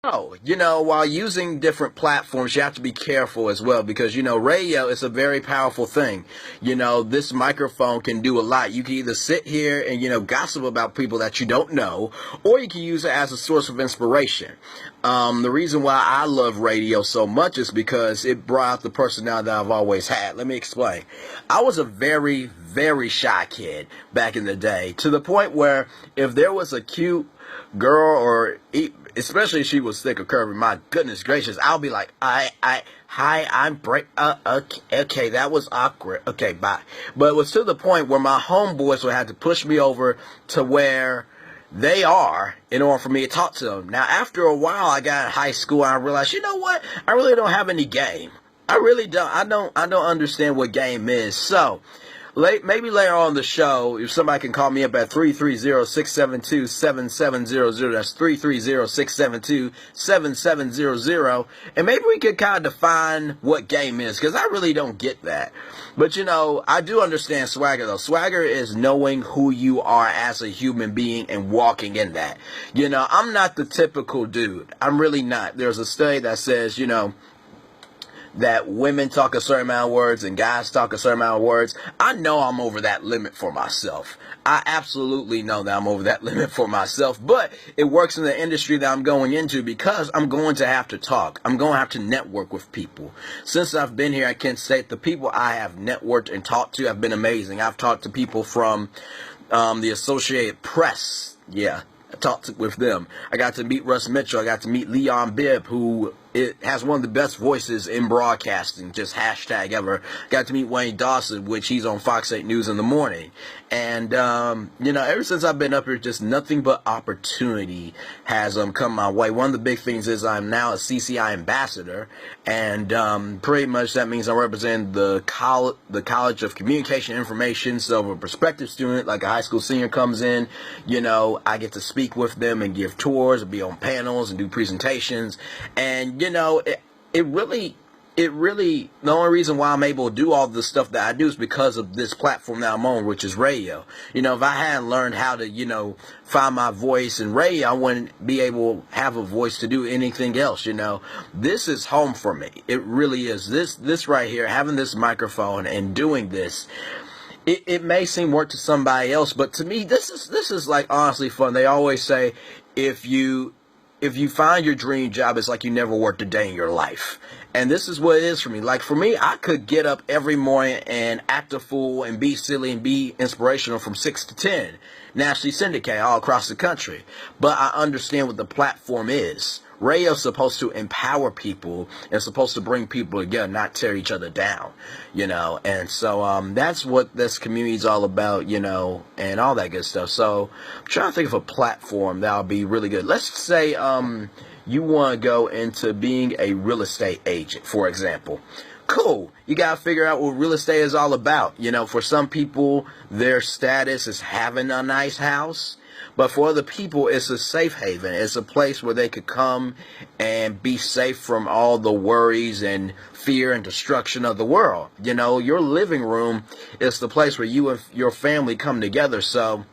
Oh, while using different platforms, you have to be careful as well because, radio is a very powerful thing. This microphone can do a lot. You can either sit here and, gossip about people that you don't know, or you can use it as a source of inspiration. The reason why I love radio so much is because it brought out the personality that I've always had. Let me explain. I was a very, very shy kid back in the day, to the point where if there was a cute girl or especially if she was thick or curvy, my goodness gracious, I'll be like, hi, I'm break, okay, that was awkward, okay, bye. But it was to the point where my homeboys would have to push me over to where they are in order for me to talk to them. Now, after a while, I got in high school and I realized, you know what, I really don't have any game. I really don't. I don't understand what game is. So, maybe later on the show, if somebody can call me up at 330-672-7700, that's 330-672-7700, and maybe we could kind of define what game is, because I really don't get that. But, I do understand swagger, though. Swagger is knowing who you are as a human being and walking in that. I'm not the typical dude. I'm really not. There's a study that says, that women talk a certain amount of words and guys talk a certain amount of words. I know I'm over that limit for myself. I absolutely know that I'm over that limit for myself, but it works in the industry that I'm going into because I'm going to have to talk. I'm going to have to network with people. Since I've been here at Kent State, the people I have networked and talked to have been amazing. I've talked to people from the Associated Press. Yeah. I talked with them. I got to meet Russ Mitchell. I got to meet Leon Bibb, who has one of the best voices in broadcasting, just hashtag ever. Got to meet Wayne Dawson, which he's on Fox 8 News in the morning. And, ever since I've been up here, just nothing but opportunity has come my way. One of the big things is I'm now a CCI ambassador, and pretty much that means I represent the College of Communication Information. So if a prospective student, like a high school senior, comes in, I get to speak with them and give tours, and be on panels and do presentations. And, it really, the only reason why I'm able to do all the stuff that I do is because of this platform that I'm on, which is radio. If I hadn't learned how to, find my voice in radio, I wouldn't be able to have a voice to do anything else, This is home for me. It really is. This right here, having this microphone and doing this, it may seem work to somebody else, but to me, this is like honestly fun. They always say, if you find your dream job, it's like you never worked a day in your life. And this is what it is for me. Like for me, I could get up every morning and act a fool and be silly and be inspirational from 6 to 10, nationally syndicated all across the country. But I understand what the platform is. Radio is supposed to empower people and supposed to bring people together, not tear each other down, and so that's what this community is all about, and all that good stuff. So I'm trying to think of a platform that'll be really good. Let's say you want to go into being a real estate agent, for example. Cool. You got to figure out what real estate is all about. For some people, their status is having a nice house. But for other people, it's a safe haven. It's a place where they could come and be safe from all the worries and fear and destruction of the world. Your living room is the place where you and your family come together. So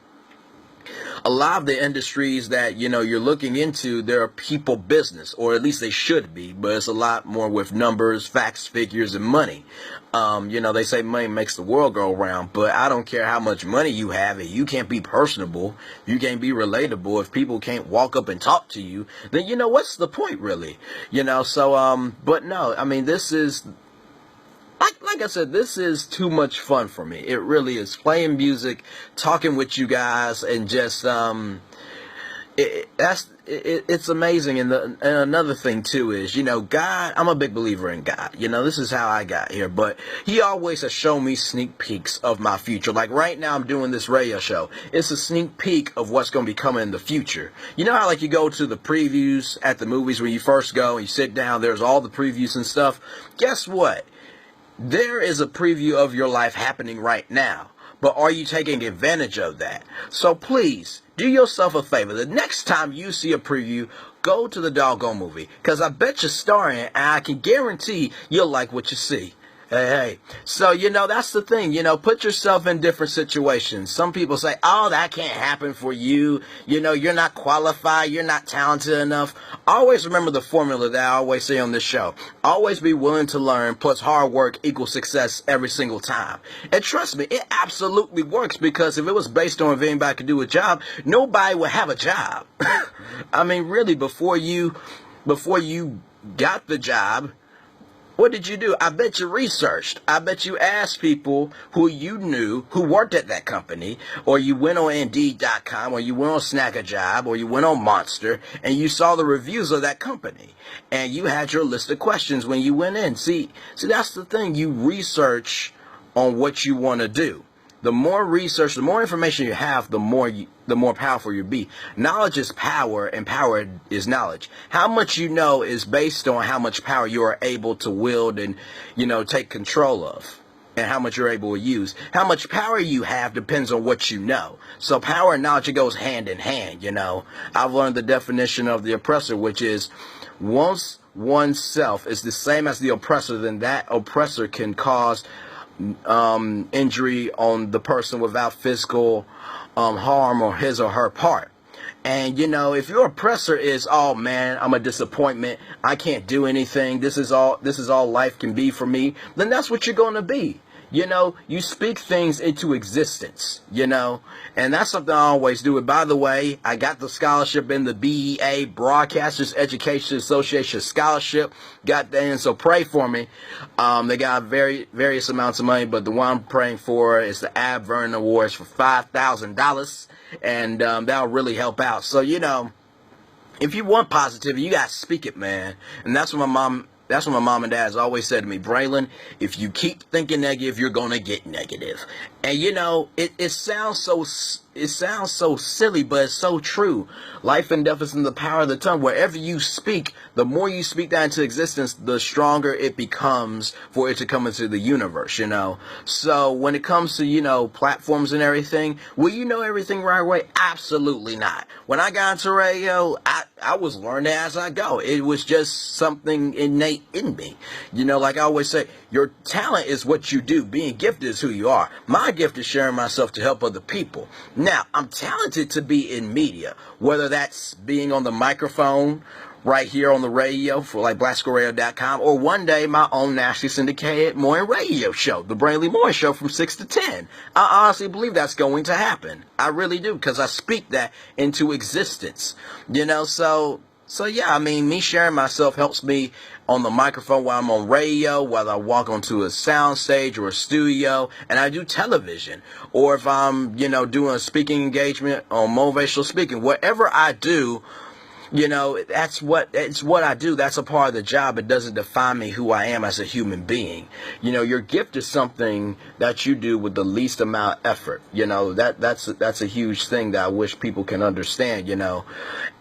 a lot of the industries that, you're looking into, they're people business, or at least they should be, but it's a lot more with numbers, facts, figures, and money. They say money makes the world go round, but I don't care how much money you have. If you can't be personable, you can't be relatable, if people can't walk up and talk to you, then, what's the point, really? But no, I mean, this is... Like I said, this is too much fun for me. It really is. Playing music, talking with you guys, and just it's amazing. And another thing too is, God. I'm a big believer in God. This is how I got here. But He always has shown me sneak peeks of my future. Like right now, I'm doing this radio show. It's a sneak peek of what's going to be coming in the future. You know how like you go to the previews at the movies when you first go and you sit down. There's all the previews and stuff. Guess what? There is a preview of your life happening right now, but are you taking advantage of that? So please, do yourself a favor. The next time you see a preview, go to the doggone movie, because I bet you're starring, and I can guarantee you'll like what you see. Hey. So, that's the thing. Put yourself in different situations. Some people say, oh, that can't happen for you. You're not qualified. You're not talented enough. Always remember the formula that I always say on this show. Always be willing to learn plus hard work equals success every single time. And trust me, it absolutely works, because if it was based on if anybody could do a job, nobody would have a job. I mean, really, before you got the job, what did you do? I bet you researched. I bet you asked people who you knew who worked at that company, or you went on Indeed.com, or you went on Snagajob, or you went on Monster, and you saw the reviews of that company. And you had your list of questions when you went in. See, that's the thing. You research on what you want to do. The more research, the more information you have, the more powerful you'll be. Knowledge is power, and power is knowledge. How much you know is based on how much power you are able to wield and, take control of, and how much you're able to use. How much power you have depends on what you know. So power and knowledge, it goes hand in hand, I've learned the definition of the oppressor, which is once oneself is the same as the oppressor, then that oppressor can cause injury on the person without physical harm on his or her part. And if your oppressor is, oh man, I'm a disappointment, I can't do anything, this is all life can be for me, then that's what you're going to be. You speak things into existence, and that's something I always do. And by the way, I got the scholarship in the BEA, Broadcasters Education Association Scholarship. Got that in, so pray for me. They got various amounts of money, but the one I'm praying for is the Ab Vernon Awards for $5,000, and that'll really help out. So, if you want positivity, you got to speak it, man. And that's what my mom and dad has always said to me, Braylon, if you keep thinking negative, you're going to get negative. And it sounds so silly, but it's so true. Life and death is in the power of the tongue. Wherever you speak, the more you speak that into existence, the stronger it becomes for it to come into the universe, So when it comes to, platforms and everything, will you know everything right away? Absolutely not. When I got into radio, I was learning as I go. It was just something innate in me. Like I always say, your talent is what you do. Being gifted is who you are. My gift is sharing myself to help other people. Now, I'm talented to be in media, whether that's being on the microphone right here on the radio for like BlackSquirrelRadio.com, or one day my own nationally syndicated morning radio show, The Braylon Morning Show from 6 to 10. I honestly believe that's going to happen. I really do, because I speak that into existence. So yeah, I mean, me sharing myself helps me on the microphone while I'm on radio, whether I walk onto a sound stage or a studio, and I do television, or if I'm, doing a speaking engagement on motivational speaking. Whatever I do, it's what I do. That's a part of the job. It doesn't define me who I am as a human being. Your gift is something that you do with the least amount of effort. That's a huge thing that I wish people can understand,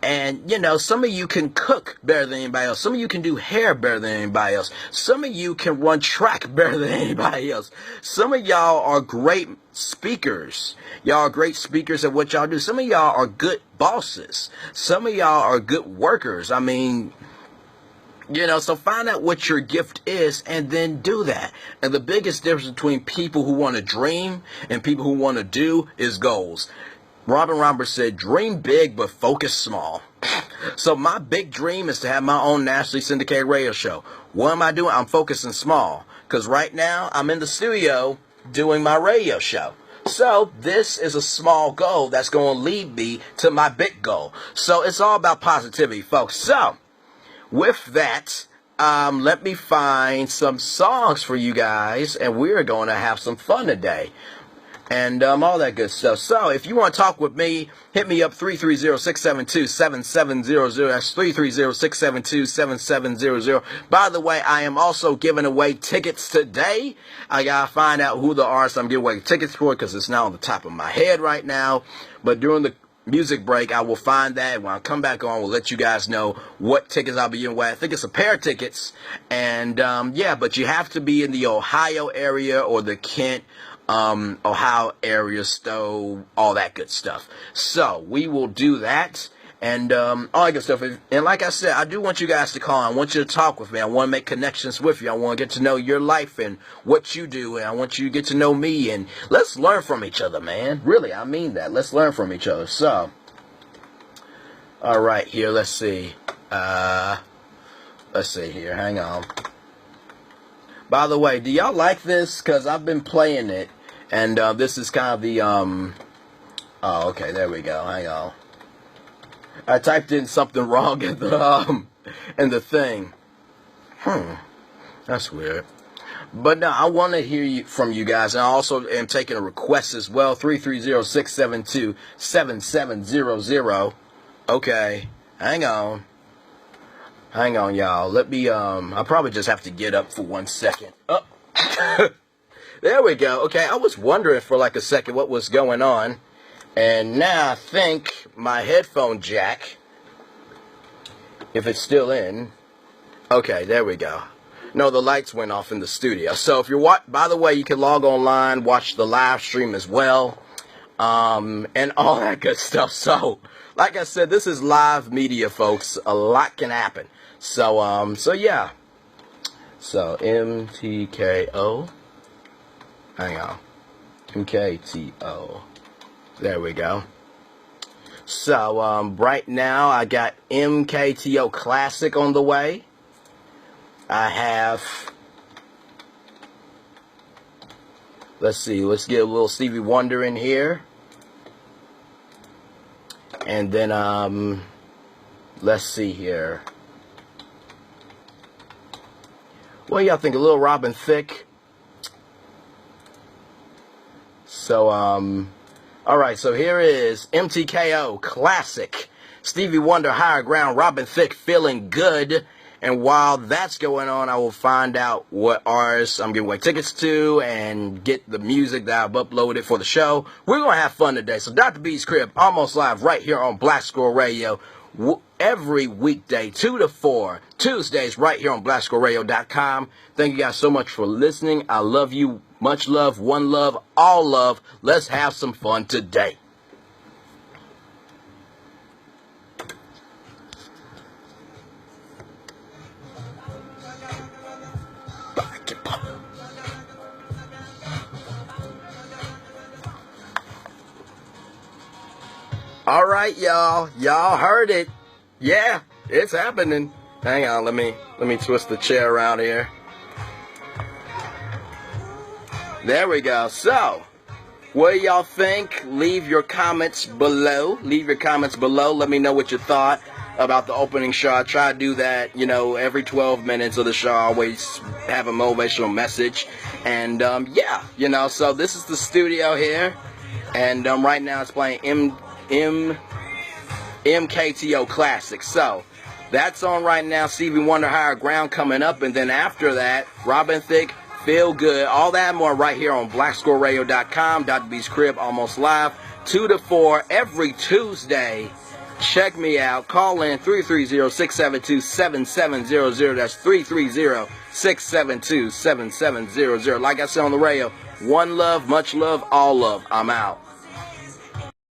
And, some of you can cook better than anybody else. Some of you can do hair better than anybody else. Some of you can run track better than anybody else. Some of y'all are great speakers. Y'all are great speakers at what y'all do. Some of y'all are good bosses. Some of y'all are good workers. I mean, so find out what your gift is and then do that. And the biggest difference between people who want to dream and people who want to do is goals. Robin Roberts said, dream big, but focus small. So my big dream is to have my own nationally syndicated radio show. What am I doing? I'm focusing small, because right now I'm in the studio doing my radio show. So this is a small goal that's going to lead me to my big goal. So it's all about positivity, folks. So with that, let me find some songs for you guys, and we're going to have some fun today. And all that good stuff. So if you want to talk with me, hit me up 330-672-7700. That's 330-672-7700. By the way, I am also giving away tickets today. I gotta find out who the artists I'm giving away tickets for, because it's not on the top of my head right now. But during the music break, I will find that. When I come back on, we'll let you guys know what tickets I'll be giving away. I think it's a pair of tickets. And yeah, but you have to be in the Ohio area or the Kent, Ohio area, Stowe, all that good stuff. So we will do that. and all that good stuff. And like I said, I do want you guys to call. I want you to talk with me. I want to make connections with you. I want to get to know your life and what you do, and I want you to get to know me, and let's learn from each other, man. Really, I mean that. Let's learn from each other. So, all right, here, let's see. Let's see here. Hang on. By the way, do y'all like this? Because I've been playing it, and this is kind of the, oh, okay, there we go. Hang on. I typed in something wrong in the thing. That's weird. But no, I want to hear from you guys, and I also am taking a request as well. 330-672-7700. Okay, hang on. Hang on, y'all. Let me, I'll probably just have to get up for 1 second. Oh. There we go. Okay, I was wondering for like a second what was going on. And now I think my headphone jack, if it's still in. Okay, there we go. No, the lights went off in the studio. So if you're by the way, you can log online, watch the live stream as well, and all that good stuff. So, like I said, this is live media, folks. A lot can happen. So, so yeah. So MTKO. Hang on. MKTO. There we go. So, right now I got MKTO Classic on the way. I have, let's see, let's get a little Stevie Wonder in here. And then, let's see here. What do y'all think? A little Robin Thicke. So, alright, so here is MTKO Classic. Stevie Wonder, Higher Ground, Robin Thicke, Feeling Good. And while that's going on, I will find out what artists I'm giving away tickets to and get the music that I've uploaded for the show. We're going to have fun today. So Dr. B's Crib, almost live right here on Black Squirrel Radio. Every weekday, 2 to 4, Tuesdays, right here on BlackSquirrelRadio.com. Thank you guys so much for listening. I love you. Much love, one love, all love. Let's have some fun today. All right, y'all. Y'all heard it. Yeah, it's happening. Hang on, let me twist the chair around here. There we go. So, what do y'all think? Leave your comments below. Leave your comments below. Let me know what you thought about the opening show. I try to do that, you know, every 12 minutes of the show. I always have a motivational message. And, yeah, you know, so this is the studio here. And right now it's playing MKTO Classic. So, that's on right now. Stevie Wonder, Higher Ground coming up. And then after that, Robin Thicke, Feel Good. All that and more right here on BlackSquirrelRadio.com. Dr. B's Crib, almost live. 2 to 4 every Tuesday. Check me out. Call in 330-672-7700. That's 330-672-7700. Like I said on the radio, one love, much love, all love. I'm out.